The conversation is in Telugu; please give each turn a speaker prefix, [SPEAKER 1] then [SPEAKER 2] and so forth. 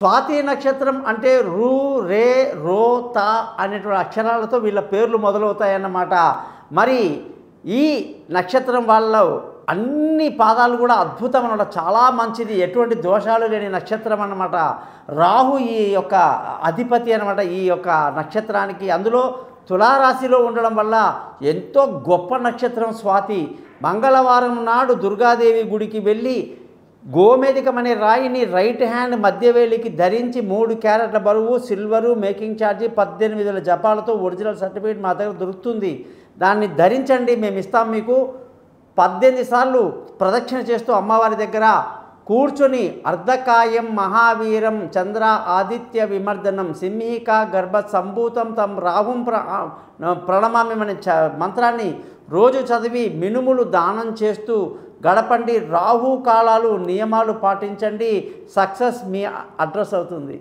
[SPEAKER 1] స్వాతి నక్షత్రం అంటే రు, రే, రో, తా అనేటువంటి అక్షరాలతో వీళ్ళ పేర్లు మొదలవుతాయన్నమాట. మరి ఈ నక్షత్రం వాళ్ళు అన్ని పాదాలు కూడా అద్భుతం అన్నమాట, చాలా మంచిది, ఎటువంటి దోషాలు లేని నక్షత్రం అన్నమాట. రాహు ఈ యొక్క అధిపతి అన్నమాట ఈ యొక్క నక్షత్రానికి. అందులో తులారాశిలో ఉండడం వల్ల ఎంతో గొప్ప నక్షత్రం స్వాతి. మంగళవారం నాడు దుర్గాదేవి గుడికి వెళ్ళి గోమేధికం అనే రాయిని రైట్ హ్యాండ్ మధ్యవేలికి ధరించి 3 క్యారెట్ల బరువు, సిల్వరు, మేకింగ్ ఛార్జీ, 18 జపాలతో ఒరిజినల్ సర్టిఫికేట్ మా దగ్గర దొరుకుతుంది. దాన్ని ధరించండి, మేము ఇస్తాం మీకు. 18 సార్లు ప్రదక్షిణ చేస్తూ అమ్మవారి దగ్గర కూర్చొని అర్ధకాయం మహావీరం చంద్ర ఆదిత్య విమర్దనం సింహిక గర్భ సంభూతం తం రాహుం ప్రణమామి అనే మంత్రాన్ని రోజు చదివి మినుములు దానం చేస్తూ గడపండి. రాహు కాలాలు నియమాలు పాటించండి, సక్సెస్ మీ అడ్రస్ అవుతుంది.